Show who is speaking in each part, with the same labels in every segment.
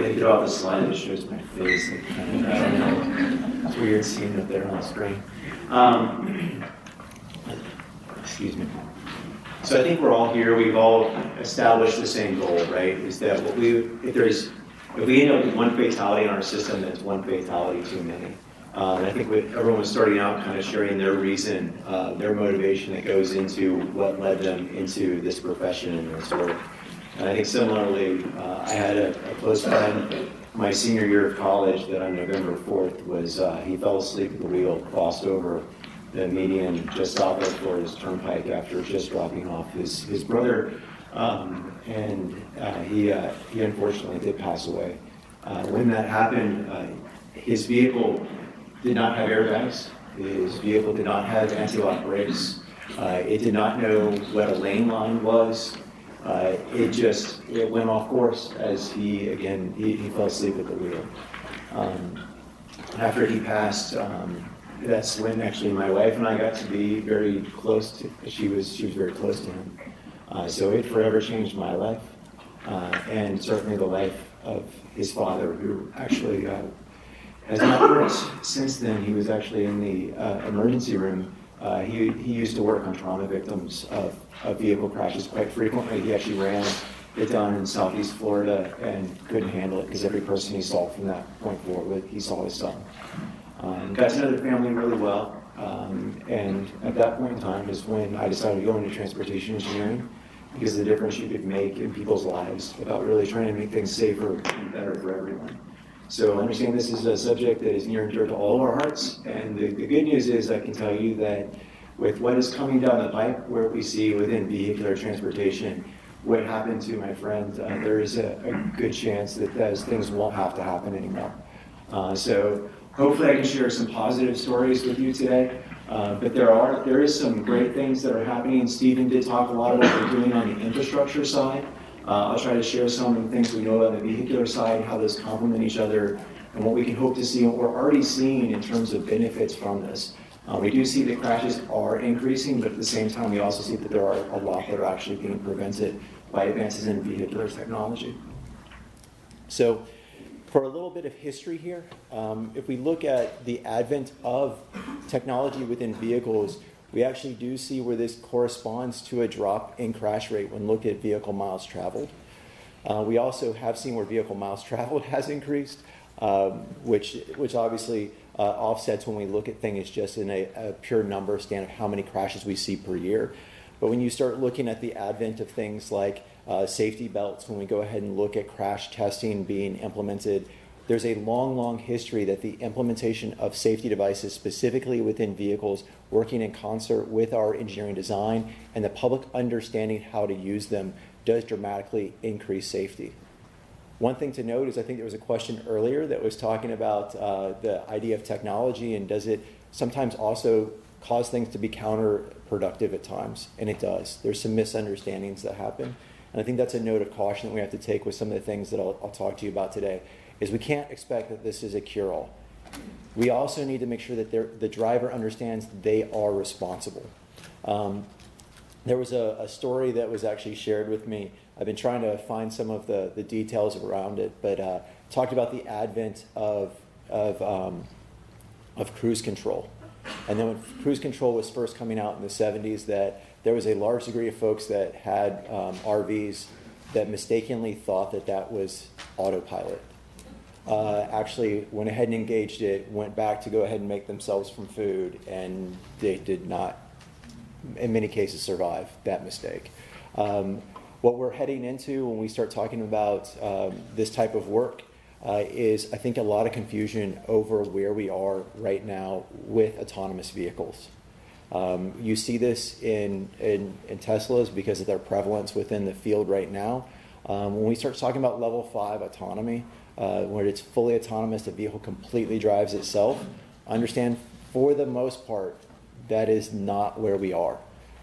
Speaker 1: I get off the slide, it shows my face. Like, kind of, I don't know. It's weird seeing it there on the screen. Excuse me. So I think we're all here. We've all established the same goal, right? Is that if we end up with one fatality in our system, that's one fatality too many. And I think everyone was starting out kind of sharing their reason, their motivation that goes into what led them into this profession and this work. And I think similarly, I had a close friend my senior year of college that on November 4th was, he fell asleep at the wheel, crossed over the median just south of Florida's Turnpike after just dropping off his brother. And he unfortunately did pass away. When that happened, his vehicle did not have airbags. His vehicle did not have anti-lock brakes. It did not know what a lane line was. It went off course as he fell asleep at the wheel. After he passed, that's when actually my wife and I got to be very close to, she was very close to him. So it forever changed my life, and certainly the life of his father, who actually has not worked since then. He was actually in the emergency room. He used to work on trauma victims of vehicle crashes quite frequently. He actually ran it down in Southeast Florida and couldn't handle it because every person he saw from that point forward, he saw his son. Got to know the family really well, and at that point in time is when I decided to go into transportation engineering, because of the difference you could make in people's lives about really trying to make things safer and better for everyone. So I understand this is a subject that is near and dear to all of our hearts, and the good news is I can tell you that with what is coming down the pipe, where we see within vehicular transportation, what happened to my friend, there is a good chance that those things won't have to happen anymore. So hopefully I can share some positive stories with you today, but there is some great things that are happening. Stephen did talk a lot about what we're doing on the infrastructure side. I'll try to share some of the things we know about the vehicular side, how those complement each other, and what we can hope to see, and what we're already seeing in terms of benefits from this. We do see that crashes are increasing, but at the same time we also see that there are a lot that are actually being prevented by advances in vehicular technology. So for a little bit of history here, if we look at the advent of technology within vehicles, we actually do see where this corresponds to a drop in crash rate when looked at vehicle miles traveled. We also have seen where vehicle miles traveled has increased, which obviously offsets when we look at things just in a pure number stand of how many crashes we see per year. But when you start looking at the advent of things like safety belts, when we go ahead and look at crash testing being implemented, there's a long, long history that the implementation of safety devices, specifically within vehicles, working in concert with our engineering design and the public understanding how to use them, does dramatically increase safety. One thing to note is I think there was a question earlier that was talking about the idea of technology, and does it sometimes also cause things to be counterproductive at times? And it does. There's some misunderstandings that happen. And I think that's a note of caution that we have to take with some of the things that I'll talk to you about today, is we can't expect that this is a cure-all. We also need to make sure that the driver understands they are responsible. There was a story that was actually shared with me. I've been trying to find some of the details around it, but talked about the advent of cruise control. And then when cruise control was first coming out in the 70s, that there was a large degree of folks that had RVs that mistakenly thought that was autopilot. Actually went ahead and engaged it, went back to go ahead and make themselves some food, and they did not, in many cases, survive that mistake. What we're heading into when we start talking about this type of work is, I think, a lot of confusion over where we are right now with autonomous vehicles. You see this in Teslas because of their prevalence within the field right now. When we start talking about level 5 autonomy, where it's fully autonomous, the vehicle completely drives itself, understand for the most part that is not where we are.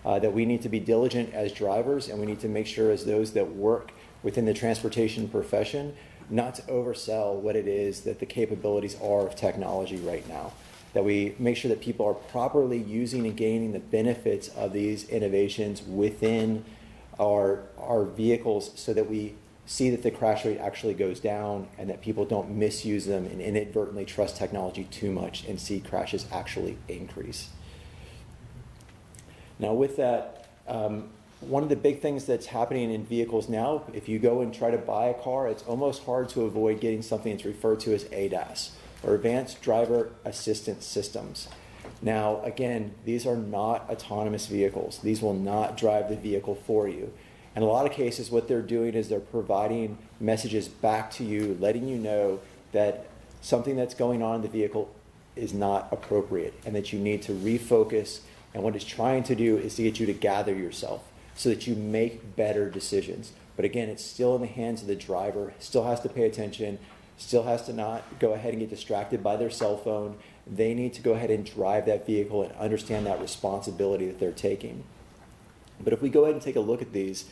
Speaker 1: That we need to be diligent as drivers, and we need to make sure as those that work within the transportation profession not to oversell what it is that the capabilities are of technology right now. That we make sure that people are properly using and gaining the benefits of these innovations within our vehicles, so that we
Speaker 2: see that the crash rate actually goes down and that people don't misuse them and inadvertently trust technology too much and see crashes actually increase. Now with that, one of the big things that's happening in vehicles now, if you go and try to buy a car, it's almost hard to avoid getting something that's referred to as ADAS, or Advanced Driver Assistance Systems. Now, again, these are not autonomous vehicles. These will not drive the vehicle for you. In a lot of cases, what they're doing is they're providing messages back to you, letting you know that something that's going on in the vehicle is not appropriate and that you need to refocus. And what it's trying to do is to get you to gather yourself so that you make better decisions. But again, it's still in the hands of the driver, still has to pay attention, still has to not go ahead and get distracted by their cell phone. They need to go ahead and drive that vehicle and understand that responsibility that they're taking. But if we go ahead and take a look at these,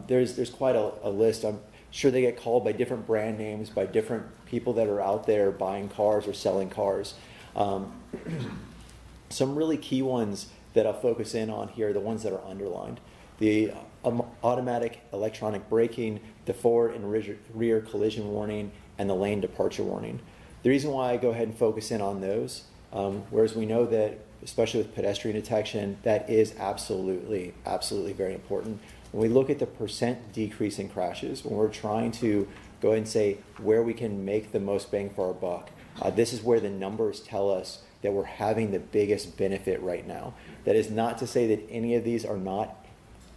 Speaker 2: there's quite a list. I'm sure they get called by different brand names, by different people that are out there buying cars or selling cars. Some really key ones that I'll focus in on here are the ones that are underlined. The automatic electronic braking, the forward and rear collision warning, and the lane departure warning. The reason why I go ahead and focus in on those, whereas we know that, especially with pedestrian detection, that is absolutely very important. When we look at the percent decrease in crashes, when we're trying to go ahead and say where we can make the most bang for our buck, this is where the numbers tell us that we're having the biggest benefit right now. That is not to say that any of these are not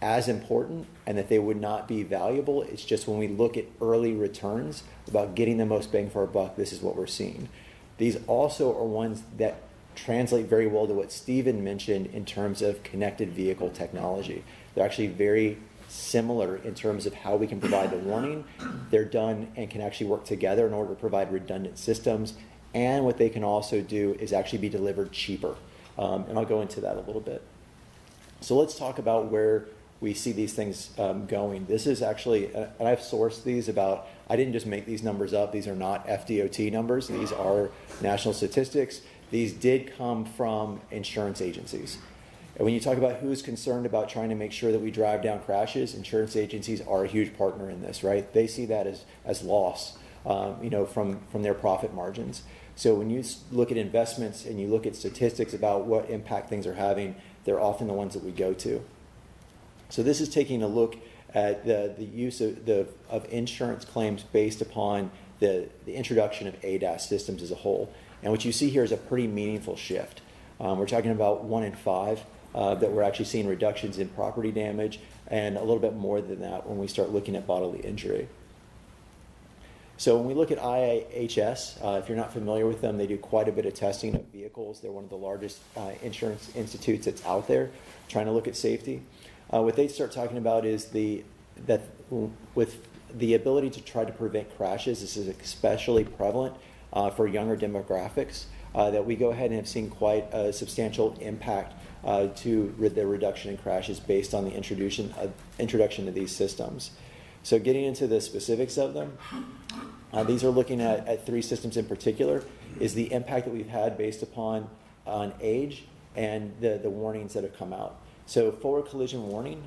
Speaker 2: as important and that they would not be valuable. It's just when we look at early returns about getting the most bang for our buck, this is what we're seeing. These also are ones that translate very well to what Stephen mentioned in terms of connected vehicle technology. They're actually very similar in terms of how we can provide the warning. They're done and can actually work together in order to provide redundant systems. And what they can also do is actually be delivered cheaper. And I'll go into that a little bit. So let's talk about where we see these things going. This is actually, and I've sourced these about, I didn't just make these numbers up. These are not FDOT numbers. These are national statistics. These did come from insurance agencies. And when you talk about who's concerned about trying to make sure that we drive down crashes, insurance agencies are a huge partner in this, right? They see that as loss, from their profit margins. So when you look at investments and you look at statistics about what impact things are having, they're often the ones that we go to. So this is taking a look at the use of insurance claims based upon the introduction of ADAS systems as a whole. And what you see here is a pretty meaningful shift. We're talking about 1 in 5 that we're actually seeing reductions in property damage, and a little bit more than that when we start looking at bodily injury. So when we look at IIHS, if you're not familiar with them, they do quite a bit of testing of vehicles. They're one of the largest insurance institutes that's out there trying to look at safety. What they start talking about is that with the ability to try to prevent crashes, this is especially prevalent for younger demographics, that we go ahead and have seen quite a substantial impact to the reduction in crashes based on the introduction of these systems. So getting into the specifics of them, these are looking at 3 systems in particular, is the impact that we've had based upon age and the warnings that have come out. So forward collision warning,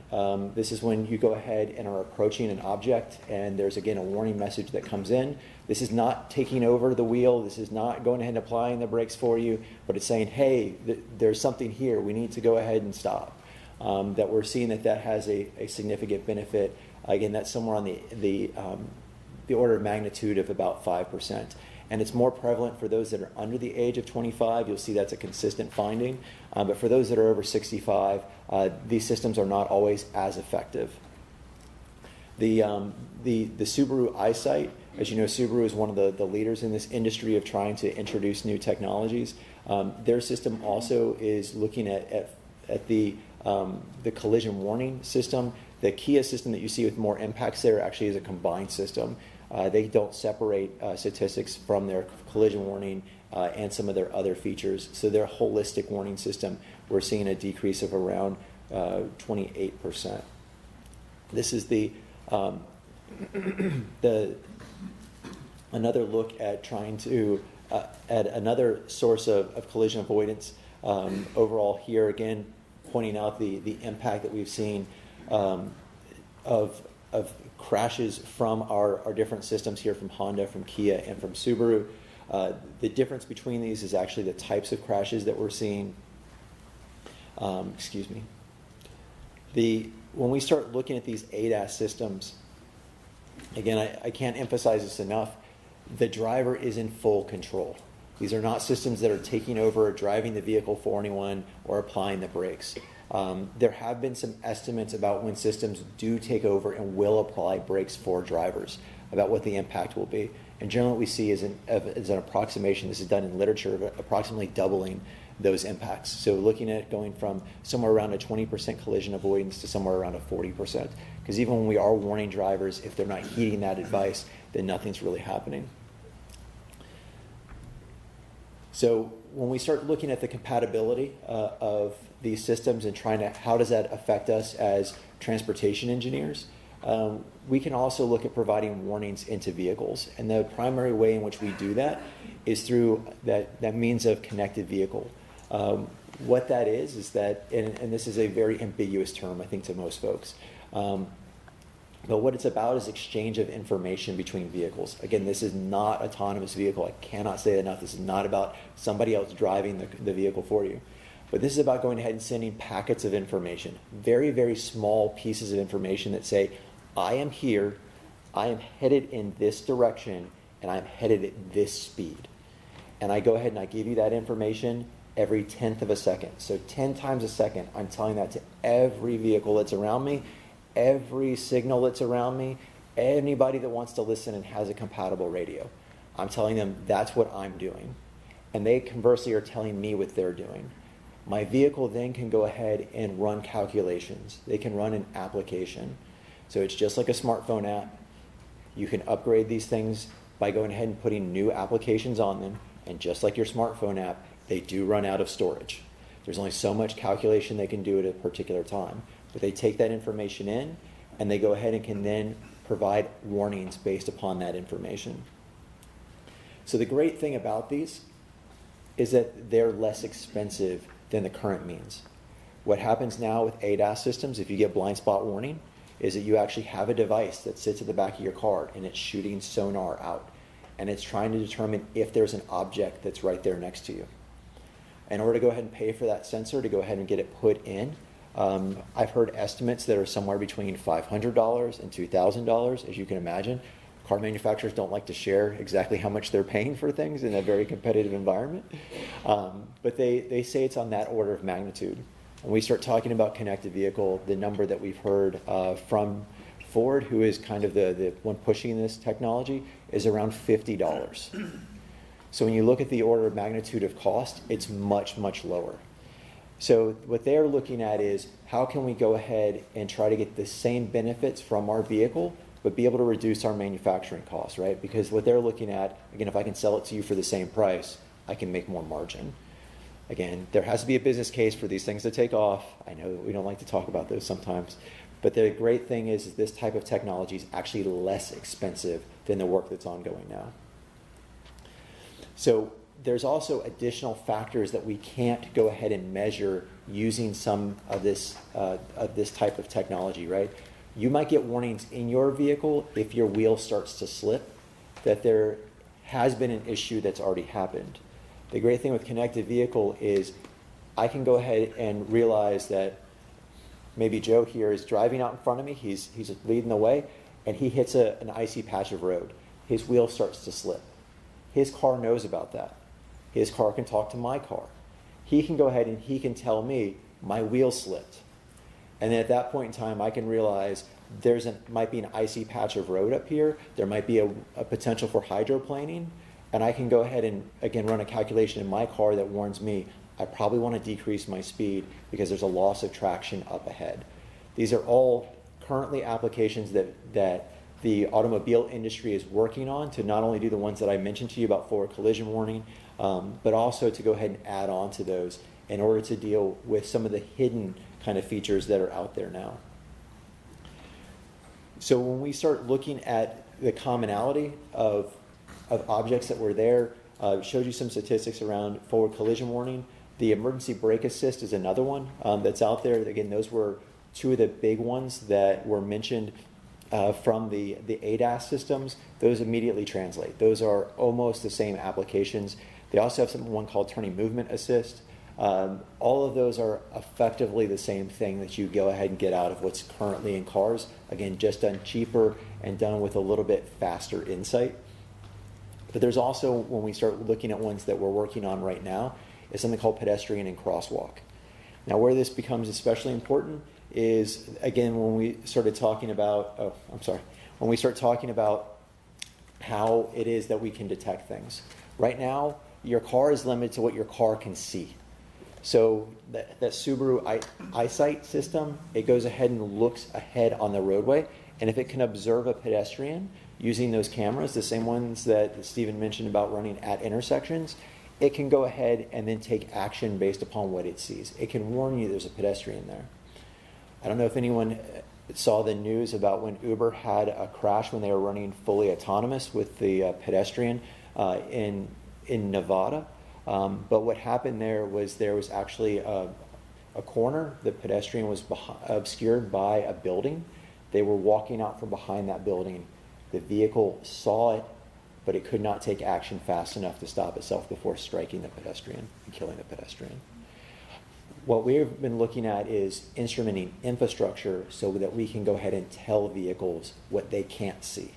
Speaker 2: this is when you go ahead and are approaching an object and there's again a warning message that comes in. This is not taking over the wheel, this is not going ahead and applying the brakes for you, but it's saying, hey, there's something here, we need to go ahead and stop. That we're seeing that has a significant benefit. Again, that's somewhere on the order of magnitude of about 5%. And it's more prevalent for those that are under the age of 25. You'll see that's a consistent finding. But for those that are over 65, these systems are not always as effective. The Subaru Eyesight, as you know, Subaru is one of the leaders in this industry of trying to introduce new technologies. Their system also is looking at the collision warning system. The Kia system that you see with more impacts there actually is a combined system. They don't separate statistics from their collision warning and some of their other features. So their holistic warning system, we're seeing a decrease of around 28%. This is another look at trying to add another source of collision avoidance. Overall here again, pointing out the impact that we've seen of crashes from our different systems here from Honda, from Kia, and from Subaru. The difference between these is actually the types of crashes that we're seeing. Excuse me. When we start looking at these ADAS systems, again, I can't emphasize this enough, the driver is in full control. These are not systems that are taking over or driving the vehicle for anyone or applying the brakes. There have been some estimates about when systems do take over and will apply brakes for drivers, about what the impact will be. And generally what we see is an approximation, this is done in literature, of approximately doubling those impacts. So looking at going from somewhere around a 20% collision avoidance to somewhere around a 40%. Because even when we are warning drivers, if they're not heeding that advice, then nothing's really happening. So when we start looking at the compatibility of these systems and trying to, how does that affect us as transportation engineers, we can also look at providing warnings into vehicles. And the primary way in which we do that is through that means of connected vehicle. What that is that, and this is a very ambiguous term, I think, to most folks. But what it's about is exchange of information between vehicles. Again, this is not autonomous vehicle. I cannot say that enough. This is not about somebody else driving the vehicle for you. But this is about going ahead and sending packets of information, very, very small pieces of information that say, I am here, I am headed in this direction, and I'm headed at this speed. And I go ahead and I give you that information every 10th of a second. So 10 times a second, I'm telling that to every vehicle that's around me, every signal that's around me, anybody that wants to listen and has a compatible radio. I'm telling them that's what I'm doing. And they conversely are telling me what they're doing. My vehicle then can go ahead and run calculations. They can run an application. So it's just like a smartphone app. You can upgrade these things by going ahead and putting new applications on them. And just like your smartphone app, they do run out of storage. There's only so much calculation they can do at a particular time. But they take that information in, and they go ahead and can then provide warnings based upon that information. So the great thing about these is that they're less expensive than the current means. What happens now with ADAS systems, if you get blind spot warning, is that you actually have a device that sits at the back of your car, and it's shooting sonar out. And it's trying to determine if there's an object that's right there next to you. In order to go ahead and pay for that sensor, to go ahead and get it put in, I've heard estimates that are somewhere between $500 and $2,000, as you can imagine. Car manufacturers don't like to share exactly how much they're paying for things in a very competitive environment. But they say it's on that order of magnitude. When we start talking about connected vehicle, the number that we've heard from Ford, who is kind of the one pushing this technology, is around $50. So when you look at the order of magnitude of cost, it's much, much lower. So what they're looking at is how can we go ahead and try to get the same benefits from our vehicle, but be able to reduce our manufacturing costs, right? Because what they're looking at, again, if I can sell it to you for the same price, I can make more margin. Again, there has to be a business case for these things to take off. I know we don't like to talk about those sometimes, but the great thing is this type of technology is actually less expensive than the work that's ongoing now. So there's also additional factors that we can't go ahead and measure using some of this type of technology, right? You might get warnings in your vehicle if your wheel starts to slip, that there has been an issue that's already happened. The great thing with connected vehicle is I can go ahead and realize that maybe Joe here is driving out in front of me, he's leading the way, and he hits an icy patch of road. His wheel starts to slip. His car knows about that. His car can talk to my car. He can go ahead and he can tell me my wheel slipped. And then at that point in time, I can realize might be an icy patch of road up here. There might be a potential for hydroplaning. And I can go ahead and, again, run a calculation in my car that warns me I probably want to decrease my speed because there's a loss of traction up ahead. These are all currently applications that the automobile industry is working on to not only do the ones that I mentioned to you about forward collision warning, but also to go ahead and add on to those in order to deal with some of the hidden kind of features that are out there now. So when we start looking at the commonality of objects that were there, showed you some statistics around forward collision warning. The emergency brake assist is another one that's out there. Again, those were two of the big ones that were mentioned from the ADAS systems, those immediately translate. Those are almost the same applications. They also have one called turning movement assist. All of those are effectively the same thing that you go ahead and get out of what's currently in cars. Again, just done cheaper and done with a little bit faster insight. But there's also, when we start looking at ones that we're working on right now, is something called Pedestrian and Crosswalk. Now, where this becomes especially important is, again, when we started talking about, when we start talking about how it is that we can detect things. Right now, your car is limited to what your car can see. So that Subaru Eyesight system, it goes ahead and looks ahead on the roadway, and if it can observe a pedestrian using those cameras, the same ones that Stephen mentioned about running at intersections, it can go ahead and then take action based upon what it sees. It can warn you there's a pedestrian there. I don't know if anyone saw the news about when Uber had a crash when they were running fully autonomous with the pedestrian in Nevada. But what happened there was actually a corner. The pedestrian was obscured by a building. They were walking out from behind that building. The vehicle saw it, but it could not take action fast enough to stop itself before striking the pedestrian and killing the pedestrian. What we've been looking at is instrumenting infrastructure so that we can go ahead and tell vehicles what they can't see.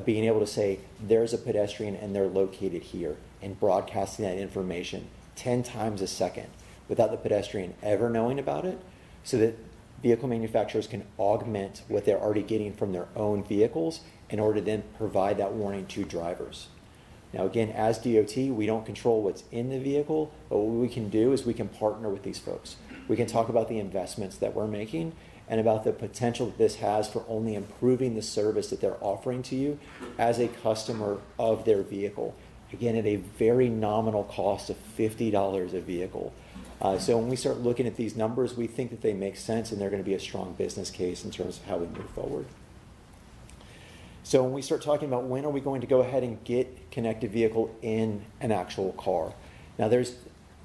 Speaker 2: Being able to say, there's a pedestrian and they're located here, and broadcasting that information 10 times a second without the pedestrian ever knowing about it, so that vehicle manufacturers can augment what they're already getting from their own vehicles in order to then provide that warning to drivers. Now again, as DOT, we don't control what's in the vehicle, but what we can do is we can partner with these folks. We can talk about the investments that we're making and about the potential that this has for only improving the service that they're offering to you as a customer of their vehicle. Again, at a very nominal cost of $50 a vehicle. So when we start looking at these numbers, we think that they make sense and they're going to be a strong business case in terms of how we move forward. So when we start talking about when are we going to go ahead and get connected vehicle in an actual car. Now there's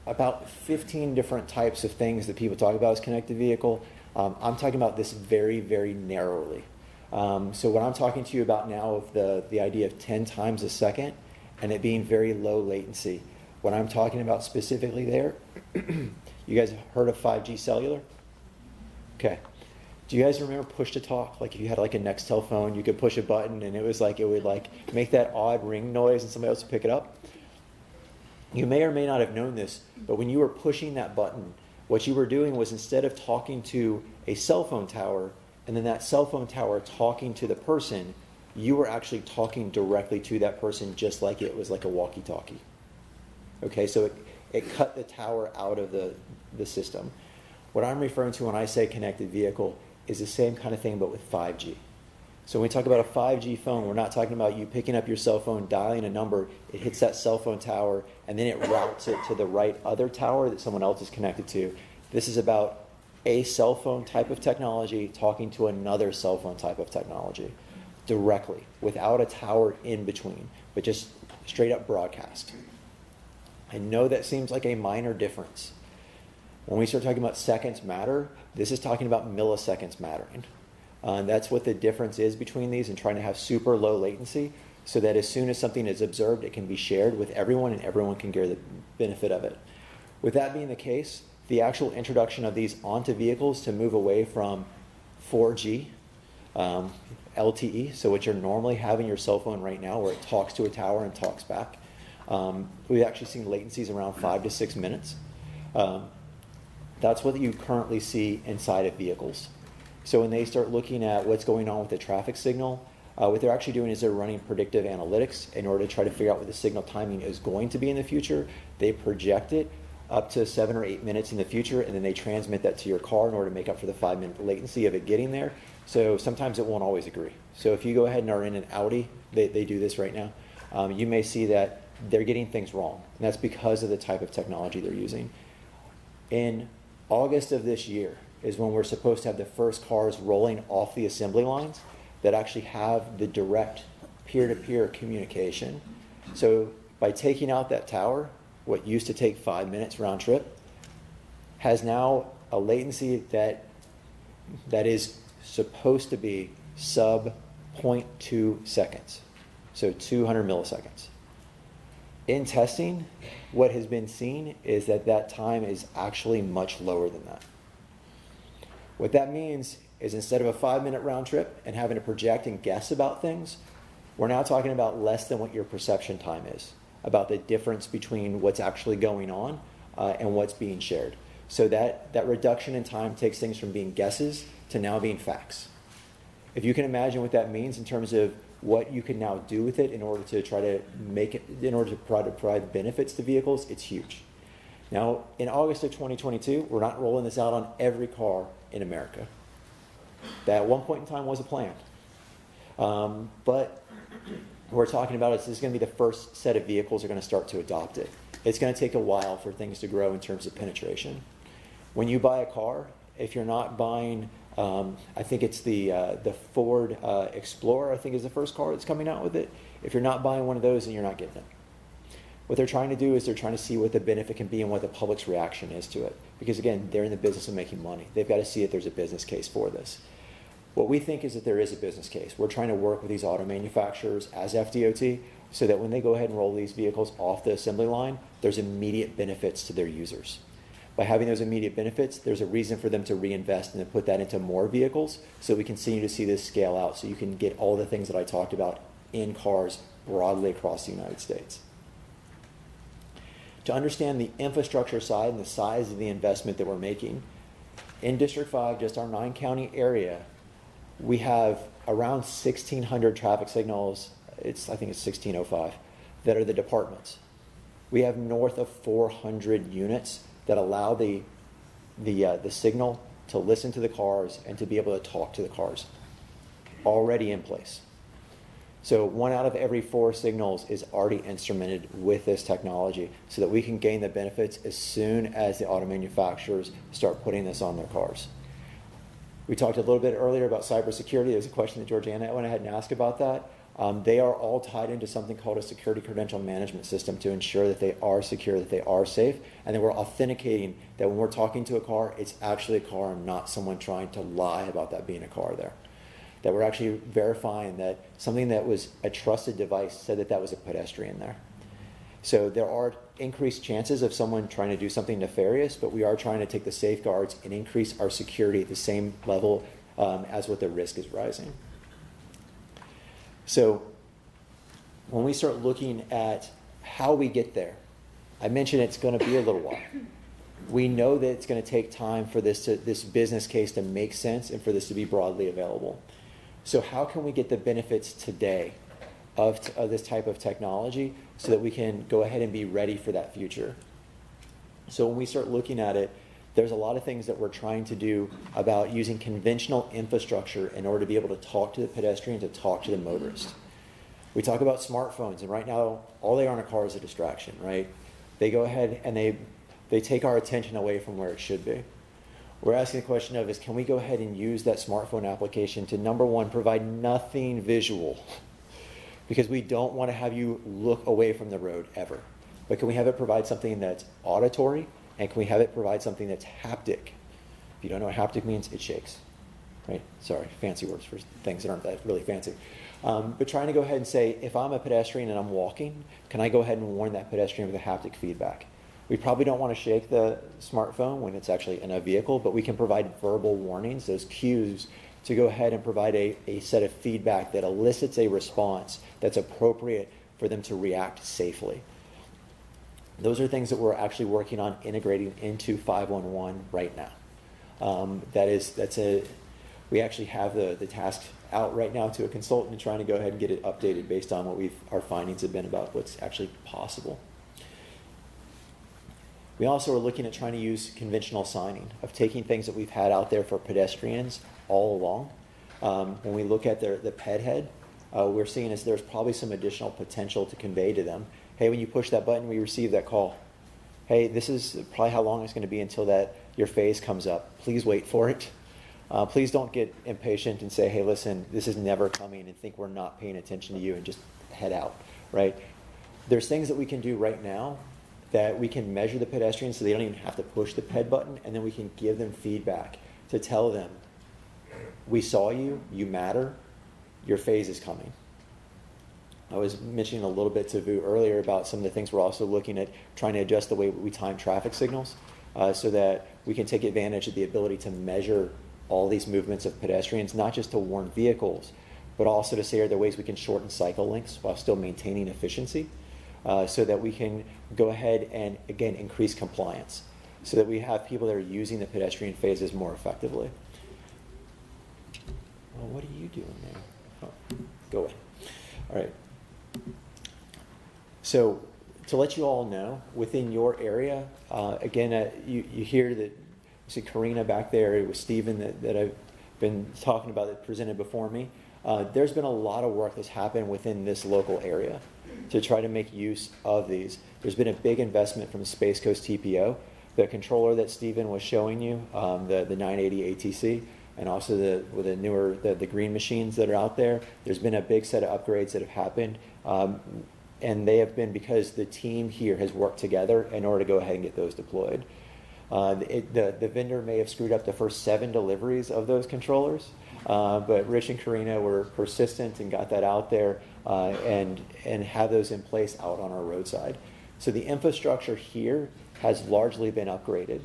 Speaker 2: about 15 different types of things that people talk about as connected vehicle. I'm talking about this very, very narrowly. So what I'm talking to you about now of the idea of 10 times a second and it being very low latency. What I'm talking about specifically there, you guys have heard of 5G cellular? Okay. Do you guys remember push to talk? Like if you had like a Nextel phone, you could push a button and it would make that odd ring noise and somebody else would pick it up. You may or may not have known this, but when you were pushing that button, what you were doing was instead of talking to a cell phone tower and then that cell phone tower talking to the person, you were actually talking directly to that person just like it was like a walkie-talkie. Okay, so it cut the tower out of the system. What I'm referring to when I say connected vehicle is the same kind of thing but with 5G. So when we talk about a 5G phone, we're not talking about you picking up your cell phone, dialing a number, it hits that cell phone tower, and then it routes it to the right other tower that someone else is connected to. This is about a cell phone type of technology talking to another cell phone type of technology directly, without a tower in between, but just straight up broadcast. I know that seems like a minor difference. When we start talking about seconds matter, this is talking about milliseconds mattering. That's what the difference is between these and trying to have super low latency so that as soon as something is observed, it can be shared with everyone and everyone can get the benefit of it. With that being the case, the actual introduction of these onto vehicles to move away from 4G, LTE, so what you're normally having your cell phone right now where it talks to a tower and talks back, we've actually seen latencies around 5 to 6 minutes. That's what you currently see inside of vehicles. So when they start looking at what's going on with the traffic signal, what they're actually doing is they're running predictive analytics in order to try to figure out what the signal timing is going to be in the future. They project it up to 7 or 8 minutes in the future, and then they transmit that to your car in order to make up for the 5-minute latency of it getting there. So sometimes it won't always agree. So if you go ahead and are in an Audi, they do this right now, you may see that they're getting things wrong, and that's because of the type of technology they're using. In August of this year is when we're supposed to have the first cars rolling off the assembly lines that actually have the direct peer-to-peer communication. So by taking out that tower, what used to take 5 minutes round trip has now a latency that is supposed to be sub 0.2 seconds, so 200 milliseconds. In testing, what has been seen is that that time is actually much lower than that. What that means is instead of a 5-minute round trip and having to project and guess about things, we're now talking about less than what your perception time is, about the difference between what's actually going on and what's being shared. So that reduction in time takes things from being guesses to now being facts. If you can imagine what that means in terms of what you can now do with it in order to try to make it, in order to provide benefits to vehicles, it's huge. Now, in August of 2022, we're not rolling this out on every car in America. That at one point in time wasn't planned. But what we're talking about is this is going to be the first set of vehicles that are going to start to adopt it. It's going to take a while for things to grow in terms of penetration. When you buy a car, if you're not buying, I think it's the Ford Explorer, I think is the first car that's coming out with it. If you're not buying one of those, then you're not getting it. What they're trying to do is they're trying to see what the benefit can be and what the public's reaction is to it. Because again, they're in the business of making money. They've got to see if there's a business case for this. What we think is that there is a business case. We're trying to work with these auto manufacturers as FDOT so that when they go ahead and roll these vehicles off the assembly line, there's immediate benefits to their users. By having those immediate benefits, there's a reason for them to reinvest and then put that into more vehicles so we continue to see this scale out so you can get all the things that I talked about in cars broadly across the United States. To understand the infrastructure side and the size of the investment that we're making, in District 5, just our 9-county area, we have around 1,600 traffic signals, I think it's 1,605, that are the departments. We have north of 400 units that allow the signal to listen to the cars and to be able to talk to the cars, already in place. So 1 out of every 4 signals is already instrumented with this technology so that we can gain the benefits as soon as the auto manufacturers start putting this on their cars. We talked a little bit earlier about cybersecurity. There's a question that Georgiana went ahead and asked about that. They are all tied into something called a security credential management system to ensure that they are secure, that they are safe, and that we're authenticating that when we're talking to a car, it's actually a car and not someone trying to lie about that being a car there. That we're actually verifying that something that was a trusted device said that that was a pedestrian there. So there are increased chances of someone trying to do something nefarious, but we are trying to take the safeguards and increase our security at the same level as what the risk is rising. So when we start looking at how we get there, I mentioned it's going to be a little while. We know that it's going to take time for this business case to make sense and for this to be broadly available. So how can we get the benefits today of this type of technology so that we can go ahead and be ready for that future? So when we start looking at it, there's a lot of things that we're trying to do about using conventional infrastructure in order to be able to talk to the pedestrian, to talk to the motorist. We talk about smartphones, and right now, all they are in a car is a distraction, right? They go ahead and they take our attention away from where it should be. We're asking the question of can we go ahead and use that smartphone application to, number one, provide nothing visual, because we don't want to have you look away from the road ever. But can we have it provide something that's auditory, and can we have it provide something that's haptic? If you don't know what haptic means, it shakes, right? Sorry, fancy words for things that aren't that really fancy. But trying to go ahead and say, if I'm a pedestrian and I'm walking, can I go ahead and warn that pedestrian with a haptic feedback? We probably don't want to shake the smartphone when it's actually in a vehicle, but we can provide verbal warnings, those cues, to go ahead and provide a set of feedback that elicits a response that's appropriate for them to react safely. Those are things that we're actually working on integrating into 511 right now. We actually have the task out right now to a consultant and trying to go ahead and get it updated based on what our findings have been about what's actually possible. We also are looking at trying to use conventional signing, of taking things that we've had out there for pedestrians all along. When we look at the ped head, we're seeing there's probably some additional potential to convey to them. Hey, when you push that button, we receive that call. Hey, this is probably how long it's going to be until that your phase comes up. Please wait for it. Please don't get impatient and say, hey, listen, this is never coming, and think we're not paying attention to you and just head out, right? There's things that we can do right now that we can measure the pedestrians so they don't even have to push the ped button, and then we can give them feedback to tell them, we saw you, you matter, your phase is coming. I was mentioning a little bit to Vu earlier about some of the things we're also looking at, trying to adjust the way we time traffic signals so that we can take advantage of the ability to measure all these movements of pedestrians, not just to warn vehicles, but also to say are there ways we can shorten cycle lengths while still maintaining efficiency so that we can go ahead and, again, increase compliance so that we have people that are using the pedestrian phases more effectively. Well, what are you doing there? Oh, go away. All right. So to let you all know, within your area, again, you hear that, you see Karina back there, it was Stephen that I've been talking about that presented before me. There's been a lot of work that's happened within this local area to try to make use of these. There's been a big investment from Space Coast TPO. The controller that Stephen was showing you, the 980 ATC, and also the newer green machines that are out there. There's been a big set of upgrades that have happened, and they have been because the team here has worked together in order to go ahead and get those deployed. The vendor may have screwed up the first 7 deliveries of those controllers, but Rich and Karina were persistent and got that out there and have those in place out on our roadside. So the infrastructure here has largely been upgraded.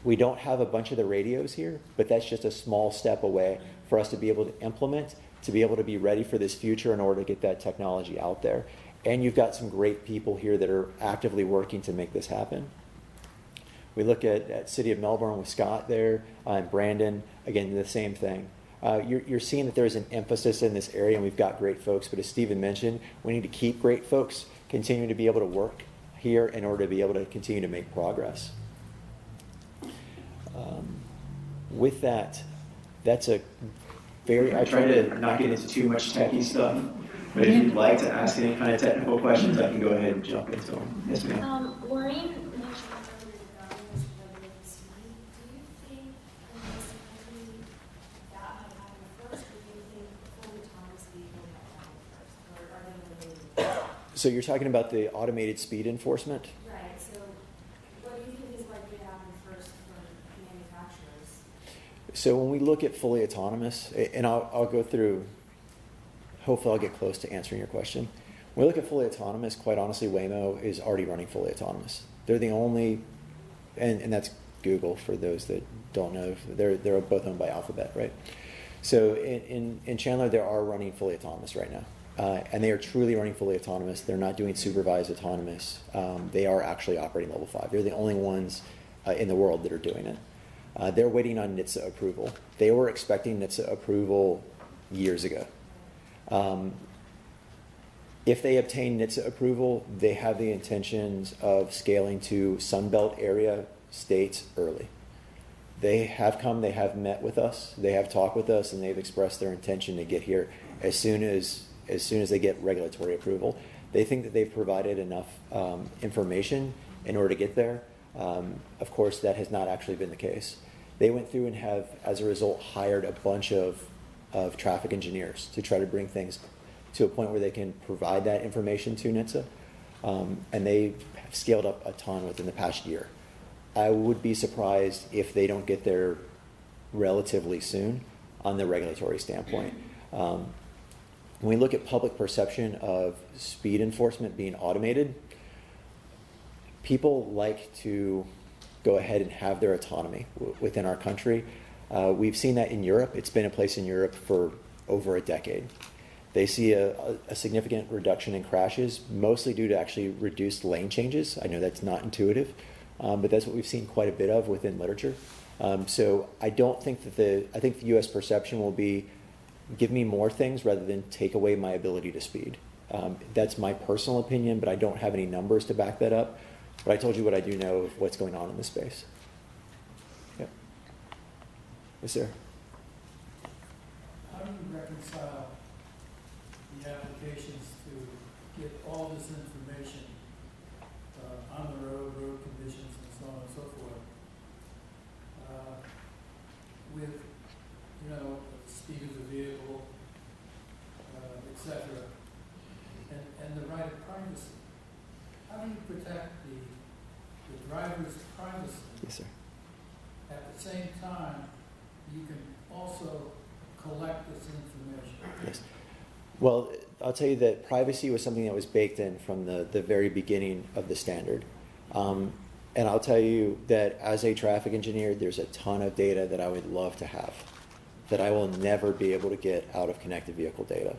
Speaker 2: We don't have a bunch of the radios here, but that's just a small step away for us to be able to implement, to be able to be ready for this future in order to get that technology out there. And you've got some great people here that are actively working to make this happen. We look at City of Melbourne with Scott there and Brandon, again, the same thing. You're seeing that there's an emphasis in this area and we've got great folks, but as Stephen mentioned, we need to keep great folks continuing to be able to work here in order to be able to continue to make progress. With that, that's a very, I try to not get into too much techie stuff, but if you'd like to ask any kind of technical questions, I can go ahead and jump into them. Yes, ma'am.
Speaker 3: Maureen mentioned earlier regarding this regulated speed. Do you think in this country that might happen first, or do you think fully autonomous vehicle might happen first, or are they related?
Speaker 2: So you're talking about the automated speed enforcement?
Speaker 3: Right. So what do you think is likely to happen first from manufacturers?
Speaker 2: So when we look at fully autonomous, and I'll go through, hopefully I'll get close to answering your question. When we look at fully autonomous, quite honestly, Waymo is already running fully autonomous. They're the only, and that's Google for those that don't know. They're both owned by Alphabet, right? So in Chandler, they are running fully autonomous right now. And they are truly running fully autonomous. They're not doing supervised autonomous. They are actually operating level 5. They're the only ones in the world that are doing it. They're waiting on NHTSA approval. They were expecting NHTSA approval years ago. If they obtain NHTSA approval, they have the intentions of scaling to Sunbelt area states early. They have come, they have met with us, they have talked with us, and they've expressed their intention to get here as soon as they get regulatory approval. They think that they've provided enough information in order to get there. Of course, that has not actually been the case. They went through and have, as a result, hired a bunch of traffic engineers to try to bring things to a point where they can provide that information to NHTSA. And they have scaled up a ton within the past year. I would be surprised if they don't get there relatively soon on the regulatory standpoint. When we look at public perception of speed enforcement being automated, people like to go ahead and have their autonomy within our country. We've seen that in Europe. It's been in place in Europe for over a decade. They see a significant reduction in crashes, mostly due to actually reduced lane changes. I know that's not intuitive, but that's what we've seen quite a bit of within literature. So I don't think that I think the U.S. perception will be, give me more things rather than take away my ability to speed. That's my personal opinion, but I don't have any numbers to back that up. But I told you what I do know of what's going on in this space. Yep. Yes, sir.
Speaker 4: How do you reconcile the applications to get all this information on the road conditions, and so on and so forth, with, the speed of the vehicle, etc., and the right of privacy? How do you protect the driver's privacy?
Speaker 2: Yes, sir.
Speaker 4: At the same time, you can also collect this information?
Speaker 2: Yes. Well, I'll tell you that privacy was something that was baked in from the very beginning of the standard. And I'll tell you that as a traffic engineer, there's a ton of data that I would love to have that I will never be able to get out of connected vehicle data.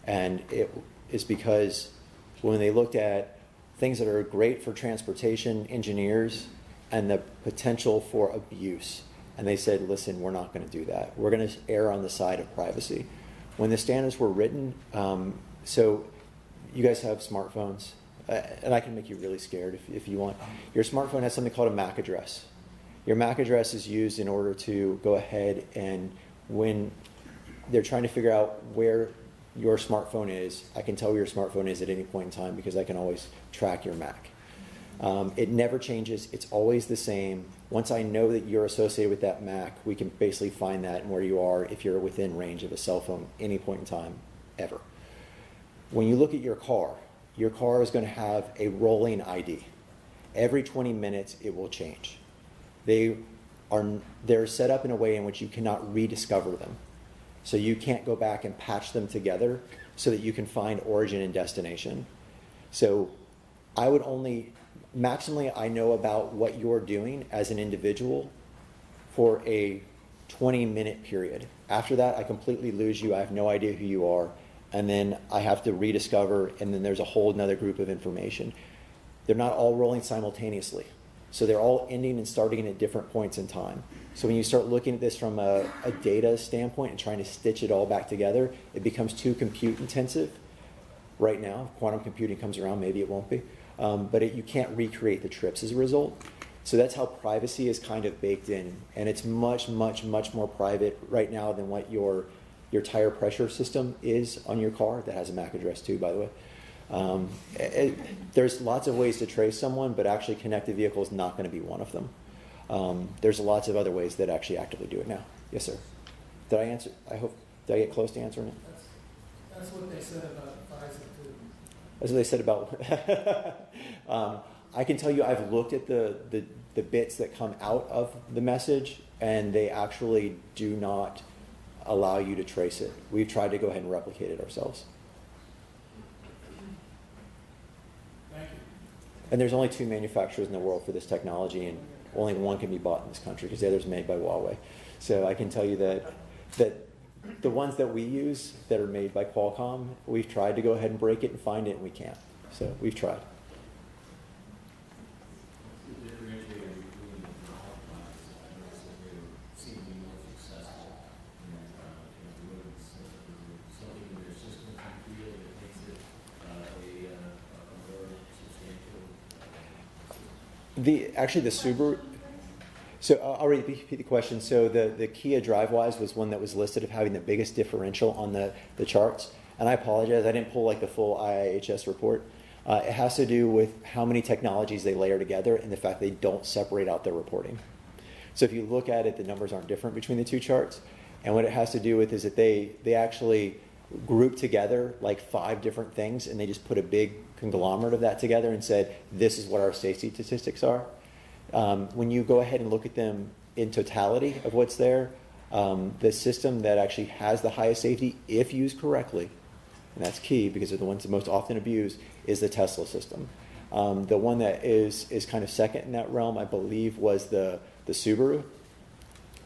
Speaker 2: And it is because when they looked at things that are great for transportation engineers and the potential for abuse, and they said, listen, we're not going to do that. We're going to err on the side of privacy. When the standards were written, so you guys have smartphones, and I can make you really scared if you want. Your smartphone has something called a MAC address. Your MAC address is used in order to go ahead and when they're trying to figure out where your smartphone is, I can tell where your smartphone is at any point in time because I can always track your MAC. It never changes. It's always the same. Once I know that you're associated with that MAC, we can basically find that and where you are if you're within range of a cell phone any point in time, ever. When you look at your car is going to have a rolling ID. Every 20 minutes, it will change. They're set up in a way in which you cannot rediscover them. So you can't go back and patch them together so that you can find origin and destination. So I would only, maximally I know about what you're doing as an individual for a 20-minute period. After that, I completely lose you. I have no idea who you are. And then I have to rediscover, and then there's a whole other group of information. They're not all rolling simultaneously. So they're all ending and starting at different points in time. So when you start looking at this from a data standpoint and trying to stitch it all back together, it becomes too compute intensive. Right now, if quantum computing comes around, maybe it won't be. But you can't recreate the trips as a result. So that's how privacy is kind of baked in. And it's much, much, much more private right now than what your tire pressure system is on your car. That has a MAC address too, by the way. There's lots of ways to trace someone, but actually connected vehicle is not going to be one of them. There's lots of other ways that actually actively do it now. Yes, sir. Did I answer? Did I get close to answering it?
Speaker 4: That's what they said about FISA too.
Speaker 2: That's what they said about. I can tell you, I've looked at the bits that come out of the message, and they actually do not allow you to trace it. We've tried to go ahead and replicate it ourselves.
Speaker 4: Thank you.
Speaker 2: And there's only 2 manufacturers in the world for this technology, and only one can be bought in this country because the other's made by Huawei. So I can tell you that the ones that we use that are made by Qualcomm, we've tried to go ahead and break it and find it, and we can't. So we've tried. Actually, the Subaru. So I'll repeat the question. So the Kia DriveWise was one that was listed of having the biggest differential on the charts. And I apologize, I didn't pull like the full IIHS report. It has to do with how many technologies they layer together and the fact they don't separate out their reporting. So if you look at it, the numbers aren't different between the 2 charts. And what it has to do with is that they actually group together like 5 different things, and they just put a big conglomerate of that together and said, this is what our safety statistics are. When you go ahead and look at them in totality of what's there, the system that actually has the highest safety, if used correctly, and that's key because they're the ones that most often abused, is the Tesla system. The one that is kind of second in that realm, I believe, was the Subaru.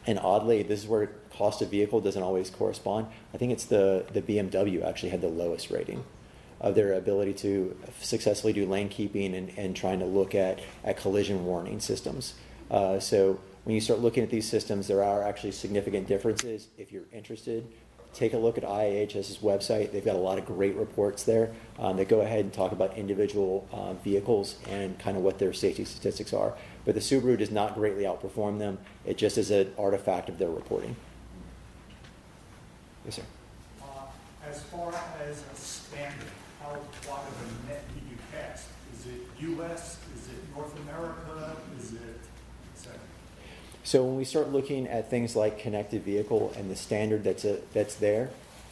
Speaker 2: And oddly, this is where cost of vehicle doesn't always correspond. I think it's the BMW actually had the lowest rating of their ability to successfully do lane keeping and trying to look at collision warning systems. So when you start looking at these systems, there are actually significant differences. If you're interested, take a look at IIHS's website. They've got a lot of great reports there that go ahead and talk about individual vehicles and kind of what their safety statistics are. But the Subaru does not greatly outperform them. It just is an artifact of their reporting. Yes, sir.
Speaker 5: As far as a standard, how wide of a net do you cast? Is it U.S.? Is it North America? Is it, etc.?
Speaker 2: So when we start looking at things like connected vehicle and the standard that's there,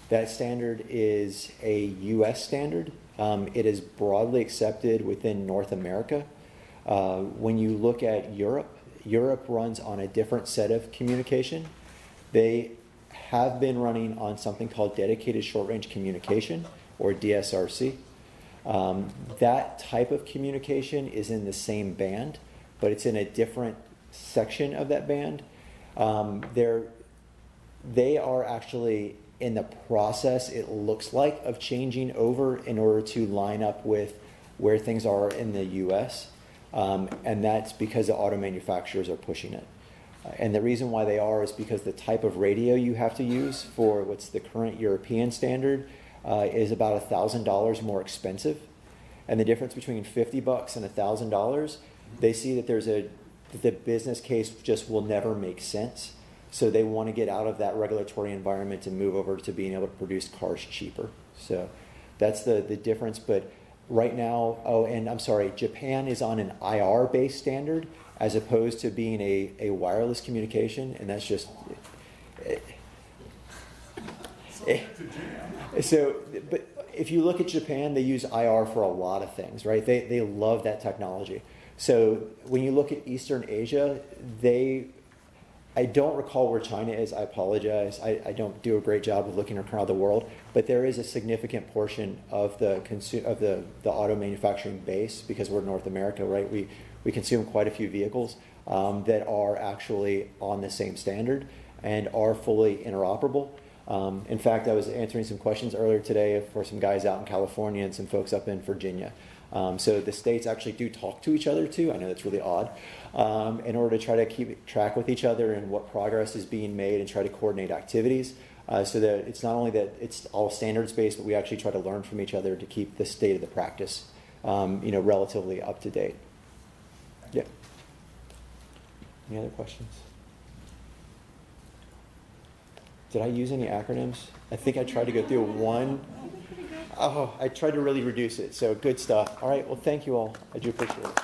Speaker 2: that standard is a U.S. standard. It is broadly accepted within North America. When you look at Europe runs on a different set of communication. They have been running on something called dedicated short-range communication, or DSRC. That type of communication is in the same band, but it's in a different section of that band. They are actually in the process, it looks like, of changing over in order to line up with where things are in the US. And that's because the auto manufacturers are pushing it. And the reason why they are is because the type of radio you have to use for what's the current European standard is about $1,000 more expensive. And the difference between $50 and $1,000, they see that the business case just will never make sense. So they want to get out of that regulatory environment and move over to being able to produce cars cheaper. So that's the difference. But right now, oh, and I'm sorry, Japan is on an IR-based standard as opposed to being a wireless communication, and that's just... So, but if you look at Japan, they use IR for a lot of things, right? They love that technology. So when you look at Eastern Asia, I don't recall where China is. I apologize. I don't do a great job of looking around the world, but there is a significant portion of the auto manufacturing base, because we're North America, right? We consume quite a few vehicles that are actually on the same standard and are fully interoperable. In fact, I was answering some questions earlier today for some guys out in California and some folks up in Virginia. So the states actually do talk to each other too. I know that's really odd. In order to try to keep track with each other and what progress is being made and try to coordinate activities, so that it's not only that it's all standards-based, but we actually try to learn from each other to keep the state of the practice, relatively up to date. Yeah. Any other questions? Did I use any acronyms? I think I tried to go through one. Oh, I tried to really reduce it. So good stuff. All right. Well, thank you all. I do appreciate it.